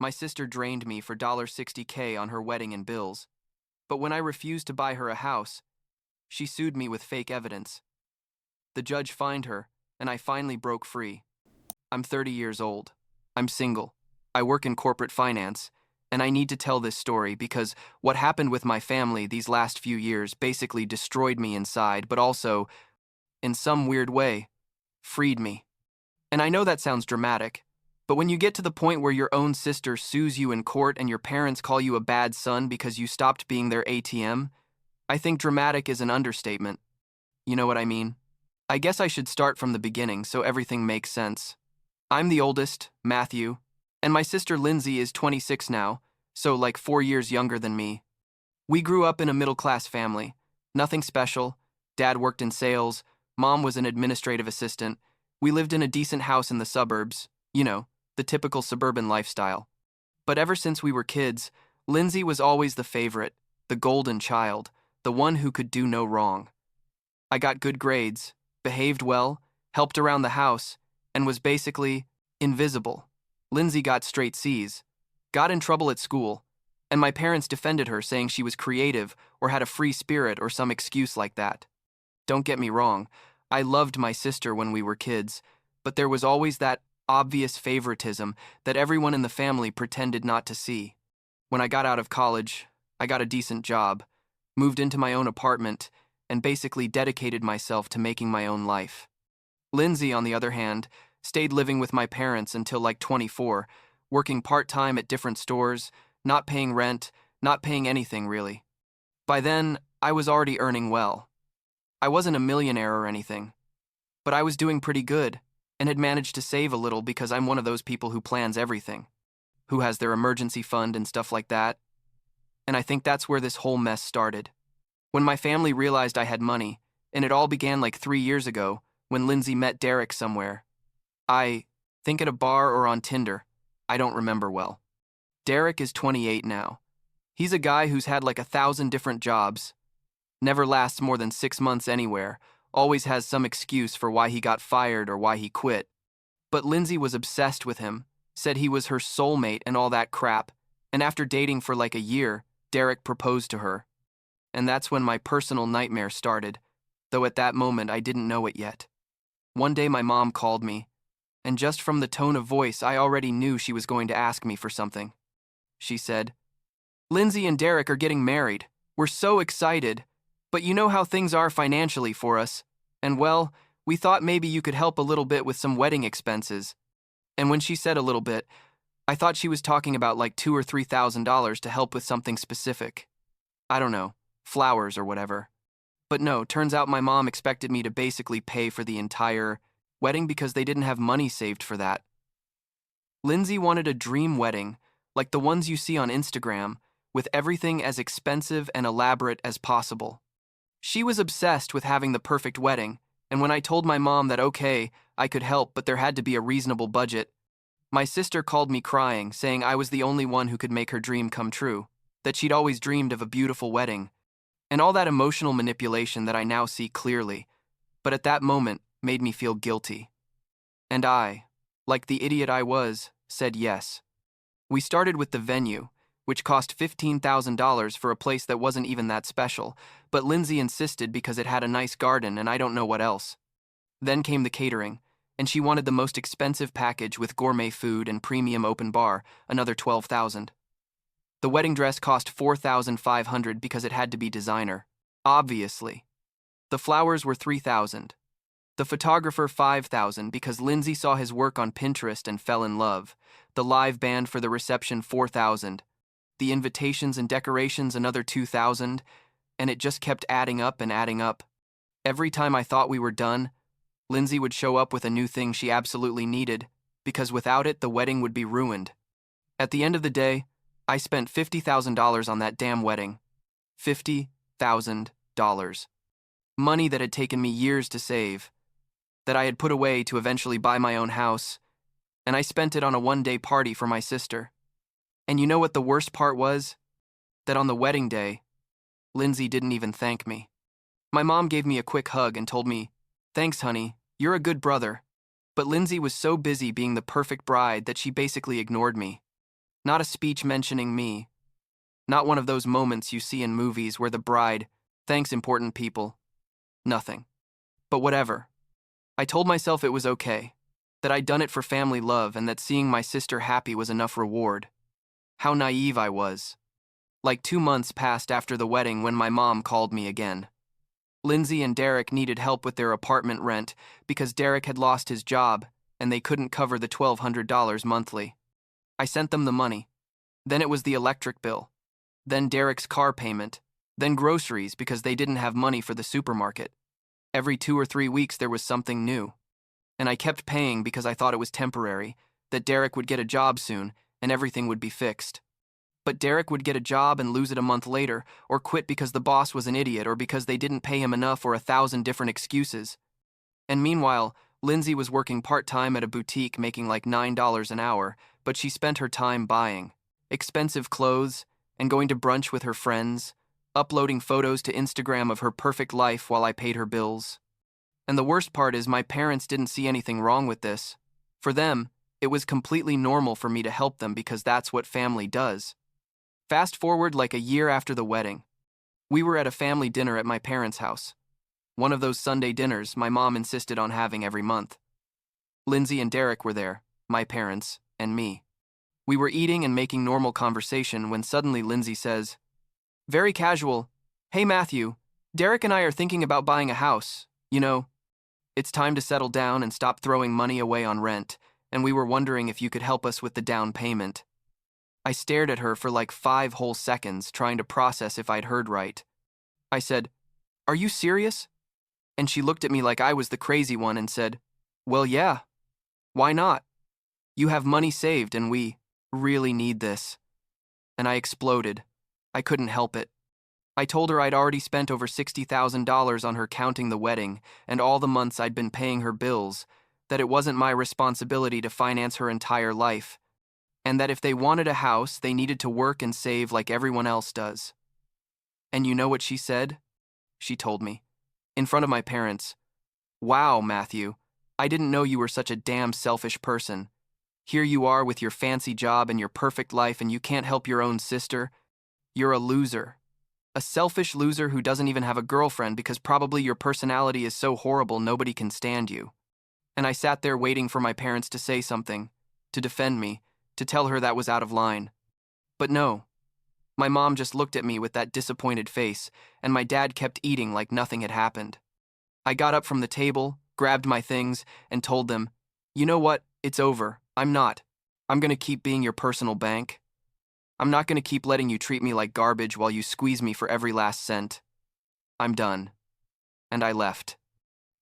My sister drained me for $60K on her wedding and bills. But when I refused to buy her a house, she sued me with fake evidence. The judge fined her, and I finally broke free. I'm 30 years old. I'm single. I work in corporate finance, and I need to tell this story because what happened with my family these last few years basically destroyed me inside, but also, in some weird way, freed me. And I know that sounds dramatic, but when you get to the point where your own sister sues you in court and your parents call you a bad son because you stopped being their ATM, I think dramatic is an understatement. You know what I mean? I guess I should start from the beginning so everything makes sense. I'm the oldest, Matthew, and my sister Lindsay is 26 now, so like 4 years younger than me. We grew up in a middle-class family. Nothing special. Dad worked in sales, Mom was an administrative assistant. We lived in a decent house in the suburbs, you know, the typical suburban lifestyle. But ever since we were kids, Lindsay was always the favorite, the golden child, the one who could do no wrong. I got good grades, behaved well, helped around the house, and was basically invisible. Lindsay got straight C's, got in trouble at school, and my parents defended her saying she was creative or had a free spirit or some excuse like that. Don't get me wrong, I loved my sister when we were kids, but there was always that obvious favoritism that everyone in the family pretended not to see. When I got out of college, I got a decent job, moved into my own apartment, and basically dedicated myself to making my own life. Lindsay, on the other hand, stayed living with my parents until like 24, working part-time at different stores, not paying rent, not paying anything really. By then, I was already earning well. I wasn't a millionaire or anything, but I was doing pretty good and had managed to save a little because I'm one of those people who plans everything, who has their emergency fund and stuff like that. And I think that's where this whole mess started. When my family realized I had money, and it all began like 3 years ago when Lindsay met Derek somewhere. I think at a bar or on Tinder. I don't remember well. Derek is 28 now. He's a guy who's had like 1,000 different jobs, never lasts more than 6 months anywhere, always has some excuse for why he got fired or why he quit. But Lindsay was obsessed with him, said he was her soulmate and all that crap, and after dating for like a year, Derek proposed to her. And that's when my personal nightmare started, though at that moment I didn't know it yet. One day my mom called me, and just from the tone of voice I already knew she was going to ask me for something. She said, "Lindsay and Derek are getting married. We're so excited. But you know how things are financially for us. And well, we thought maybe you could help a little bit with some wedding expenses." And when she said a little bit, I thought she was talking about like $2,000 or $3,000 to help with something specific. I don't know, flowers or whatever. But no, turns out my mom expected me to basically pay for the entire wedding because they didn't have money saved for that. Lindsay wanted a dream wedding, like the ones you see on Instagram, with everything as expensive and elaborate as possible. She was obsessed with having the perfect wedding, and when I told my mom that okay, I could help but there had to be a reasonable budget, my sister called me crying, saying I was the only one who could make her dream come true, that she'd always dreamed of a beautiful wedding, and all that emotional manipulation that I now see clearly, but at that moment made me feel guilty. And I, like the idiot I was, said yes. We started with the venue, which cost $15,000 for a place that wasn't even that special, but Lindsay insisted because it had a nice garden and I don't know what else. Then came the catering, and she wanted the most expensive package with gourmet food and premium open bar, another $12,000. The wedding dress cost $4,500 because it had to be designer, obviously. The flowers were $3,000. The photographer $5,000 because Lindsay saw his work on Pinterest and fell in love. The live band for the reception $4,000. The invitations and decorations another $2,000, and it just kept adding up and adding up. Every time I thought we were done, Lindsay would show up with a new thing she absolutely needed, because without it the wedding would be ruined. At the end of the day, I spent $50,000 on that damn wedding. $50,000. Money that had taken me years to save, that I had put away to eventually buy my own house, and I spent it on a one-day party for my sister. And you know what the worst part was? That on the wedding day, Lindsay didn't even thank me. My mom gave me a quick hug and told me, "Thanks, honey, you're a good brother." But Lindsay was so busy being the perfect bride that she basically ignored me. Not a speech mentioning me. Not one of those moments you see in movies where the bride thanks important people. Nothing. But whatever. I told myself it was okay, that I'd done it for family love and that seeing my sister happy was enough reward. How naive I was. Like 2 months passed after the wedding when my mom called me again. Lindsay and Derek needed help with their apartment rent because Derek had lost his job and they couldn't cover the $1,200 monthly. I sent them the money. Then it was the electric bill. Then Derek's car payment. Then groceries because they didn't have money for the supermarket. Every 2 or 3 weeks there was something new. And I kept paying because I thought it was temporary, that Derek would get a job soon and everything would be fixed. But Derek would get a job and lose it a month later, or quit because the boss was an idiot or because they didn't pay him enough or 1,000 different excuses. And meanwhile, Lindsay was working part-time at a boutique making like $9 an hour, but she spent her time buying expensive clothes and going to brunch with her friends, uploading photos to Instagram of her perfect life while I paid her bills. And the worst part is my parents didn't see anything wrong with this. For them, it was completely normal for me to help them because that's what family does. Fast forward like a year after the wedding. We were at a family dinner at my parents' house. One of those Sunday dinners my mom insisted on having every month. Lindsay and Derek were there, my parents, and me. We were eating and making normal conversation when suddenly Lindsay says, very casual, "Hey Matthew, Derek and I are thinking about buying a house. You know, it's time to settle down and stop throwing money away on rent, and we were wondering if you could help us with the down payment." I stared at her for like 5 whole seconds, trying to process if I'd heard right. I said, "Are you serious?" And she looked at me like I was the crazy one and said, "Well, yeah. Why not? You have money saved and we really need this." And I exploded. I couldn't help it. I told her I'd already spent over $60,000 on her counting the wedding and all the months I'd been paying her bills, that it wasn't my responsibility to finance her entire life, and that if they wanted a house, they needed to work and save like everyone else does. And you know what she said? She told me, in front of my parents, "Wow, Matthew, I didn't know you were such a damn selfish person. Here you are with your fancy job and your perfect life and you can't help your own sister. You're a loser. A selfish loser who doesn't even have a girlfriend because probably your personality is so horrible nobody can stand you." And I sat there waiting for my parents to say something, to defend me, to tell her that was out of line. But no. My mom just looked at me with that disappointed face, and my dad kept eating like nothing had happened. I got up from the table, grabbed my things, and told them, "You know what? It's over. I'm going to keep being your personal bank. I'm not going to keep letting you treat me like garbage while you squeeze me for every last cent. I'm done." And I left.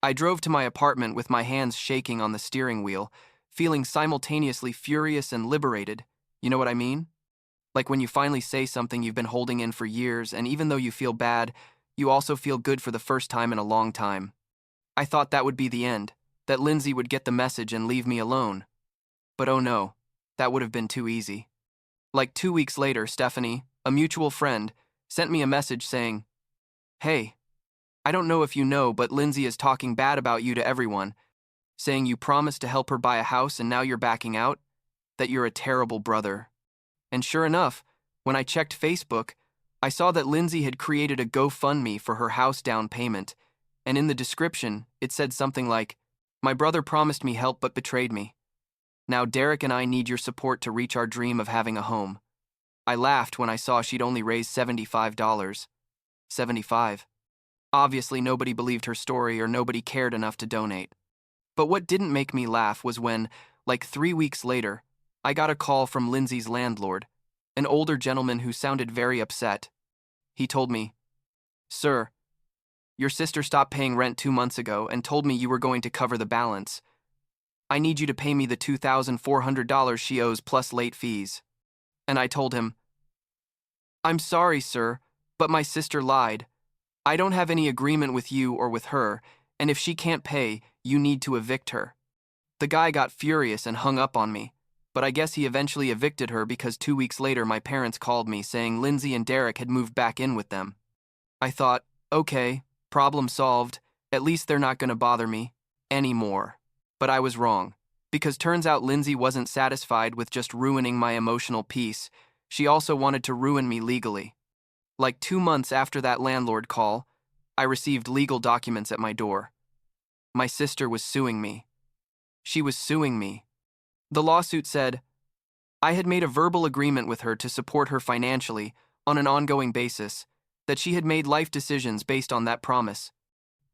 I drove to my apartment with my hands shaking on the steering wheel, feeling simultaneously furious and liberated. You know what I mean? Like when you finally say something you've been holding in for years, and even though you feel bad, you also feel good for the first time in a long time. I thought that would be the end, that Lindsay would get the message and leave me alone. But oh no, that would have been too easy. Like 2 weeks later, Stephanie, a mutual friend, sent me a message saying, "Hey, I don't know if you know, but Lindsay is talking bad about you to everyone, saying you promised to help her buy a house and now you're backing out, that you're a terrible brother." And sure enough, when I checked Facebook, I saw that Lindsay had created a GoFundMe for her house down payment, and in the description, it said something like, "My brother promised me help but betrayed me. Now Derek and I need your support to reach our dream of having a home." I laughed when I saw she'd only raised $75. 75. Obviously nobody believed her story or nobody cared enough to donate. But what didn't make me laugh was when, like 3 weeks later, I got a call from Lindsay's landlord, an older gentleman who sounded very upset. He told me, "Sir, your sister stopped paying rent 2 months ago and told me you were going to cover the balance. I need you to pay me the $2,400 she owes plus late fees." And I told him, "I'm sorry, sir, but my sister lied. I don't have any agreement with you or with her, and if she can't pay, you need to evict her." The guy got furious and hung up on me, but I guess he eventually evicted her because 2 weeks later my parents called me saying Lindsay and Derek had moved back in with them. I thought, okay, problem solved, at least they're not going to bother me anymore. But I was wrong. Because turns out Lindsay wasn't satisfied with just ruining my emotional peace, she also wanted to ruin me legally. Like 2 months after that landlord call, I received legal documents at my door. My sister was suing me. She was suing me. The lawsuit said, I had made a verbal agreement with her to support her financially on an ongoing basis, that she had made life decisions based on that promise,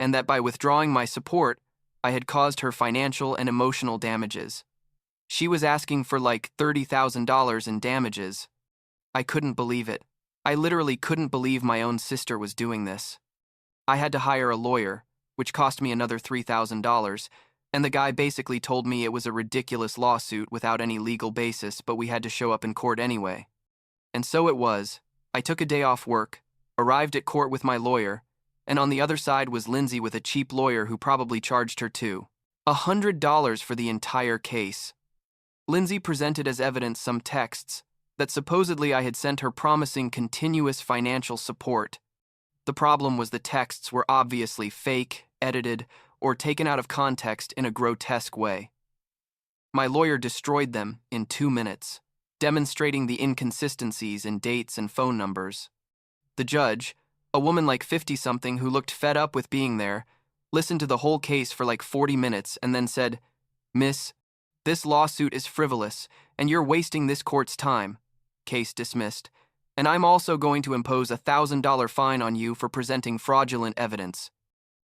and that by withdrawing my support, I had caused her financial and emotional damages. She was asking for like $30,000 in damages. I couldn't believe it. I literally couldn't believe my own sister was doing this. I had to hire a lawyer, which cost me another $3,000, and the guy basically told me it was a ridiculous lawsuit without any legal basis, but we had to show up in court anyway. And so it was. I took a day off work, arrived at court with my lawyer, and on the other side was Lindsay with a cheap lawyer who probably charged her too. $100 for the entire case. Lindsay presented as evidence some texts that supposedly I had sent her promising continuous financial support. The problem was the texts were obviously fake, edited, or taken out of context in a grotesque way. My lawyer destroyed them in 2 minutes, demonstrating the inconsistencies in dates and phone numbers. The judge, a woman like 50-something who looked fed up with being there, listened to the whole case for like 40 minutes and then said, Miss, this lawsuit is frivolous, and you're wasting this court's time. Case dismissed. And I'm also going to impose a $1,000 fine on you for presenting fraudulent evidence.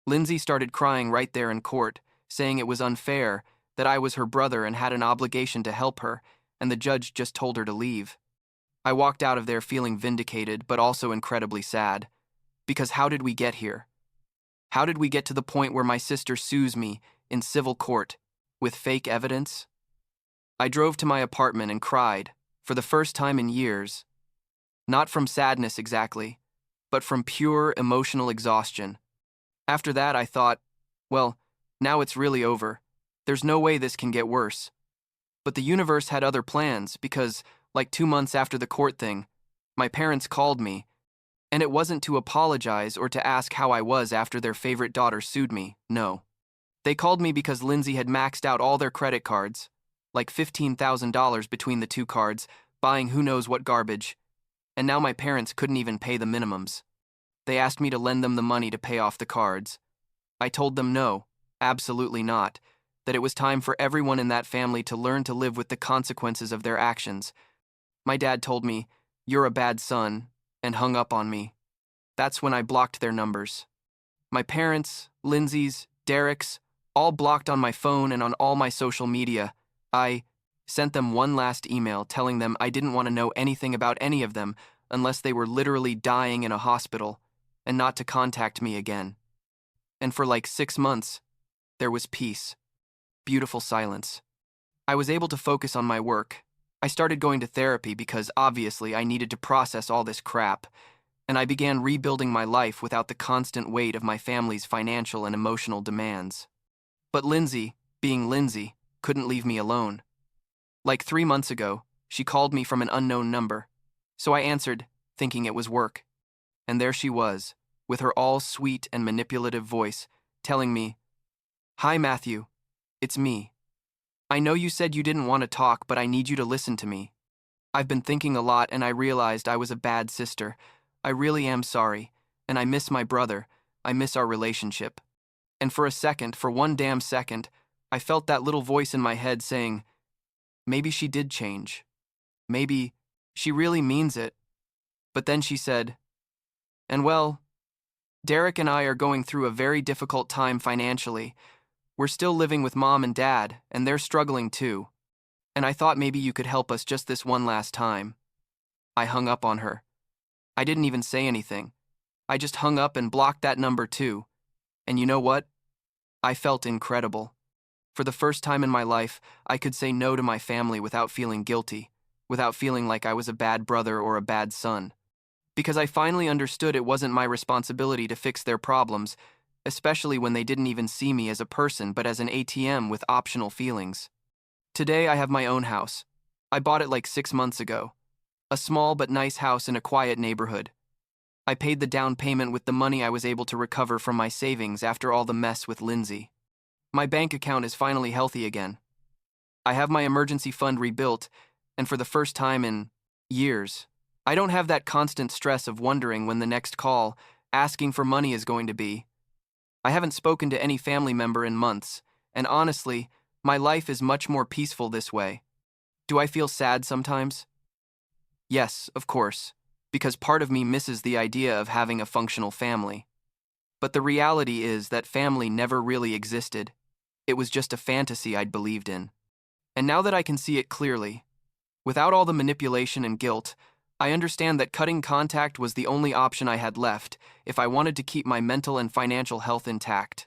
Lindsay started crying right there in court, saying it was unfair, that I was her brother and had an obligation to help her, and the judge just told her to leave. I walked out of there feeling vindicated, but also incredibly sad. Because how did we get here? How did we get to the point where my sister sues me in civil court with fake evidence? I drove to my apartment and cried, for the first time in years. Not from sadness exactly, but from pure emotional exhaustion. After that, I thought, well, now it's really over. There's no way this can get worse. But the universe had other plans because, like 2 months after the court thing, my parents called me, and it wasn't to apologize or to ask how I was after their favorite daughter sued me, no. They called me because Lindsay had maxed out all their credit cards, like $15,000 between the 2 cards, buying who knows what garbage, and now my parents couldn't even pay the minimums. They asked me to lend them the money to pay off the cards. I told them no, absolutely not, that it was time for everyone in that family to learn to live with the consequences of their actions. My dad told me, "You're a bad son," and hung up on me. That's when I blocked their numbers. My parents, Lindsay's, Derek's, all blocked on my phone and on all my social media. I sent them one last email telling them I didn't want to know anything about any of them unless they were literally dying in a hospital, and not to contact me again. And for like 6 months, there was peace. Beautiful silence. I was able to focus on my work. I started going to therapy because obviously I needed to process all this crap, and I began rebuilding my life without the constant weight of my family's financial and emotional demands. But Lindsay, being Lindsay, couldn't leave me alone. Like 3 months ago, she called me from an unknown number, so I answered, thinking it was work. And there she was, with her all sweet and manipulative voice, telling me, "Hi, Matthew. It's me. I know you said you didn't want to talk, but I need you to listen to me. I've been thinking a lot and I realized I was a bad sister. I really am sorry, and I miss my brother. I miss our relationship." And for a second, for one damn second, I felt that little voice in my head saying, maybe she did change. Maybe she really means it. But then she said, "And well, Derek and I are going through a very difficult time financially. We're still living with Mom and Dad, and they're struggling too. And I thought maybe you could help us just this one last time." I hung up on her. I didn't even say anything. I just hung up and blocked that number too. And you know what? I felt incredible. For the first time in my life, I could say no to my family without feeling guilty, without feeling like I was a bad brother or a bad son. Because I finally understood it wasn't my responsibility to fix their problems, especially when they didn't even see me as a person but as an ATM with optional feelings. Today I have my own house. I bought it like 6 months ago. A small but nice house in a quiet neighborhood. I paid the down payment with the money I was able to recover from my savings after all the mess with Lindsay. My bank account is finally healthy again. I have my emergency fund rebuilt, and for the first time in years, I don't have that constant stress of wondering when the next call, asking for money is going to be. I haven't spoken to any family member in months, and honestly, my life is much more peaceful this way. Do I feel sad sometimes? Yes, of course, because part of me misses the idea of having a functional family. But the reality is that family never really existed. It was just a fantasy I'd believed in. And now that I can see it clearly, without all the manipulation and guilt, I understand that cutting contact was the only option I had left if I wanted to keep my mental and financial health intact.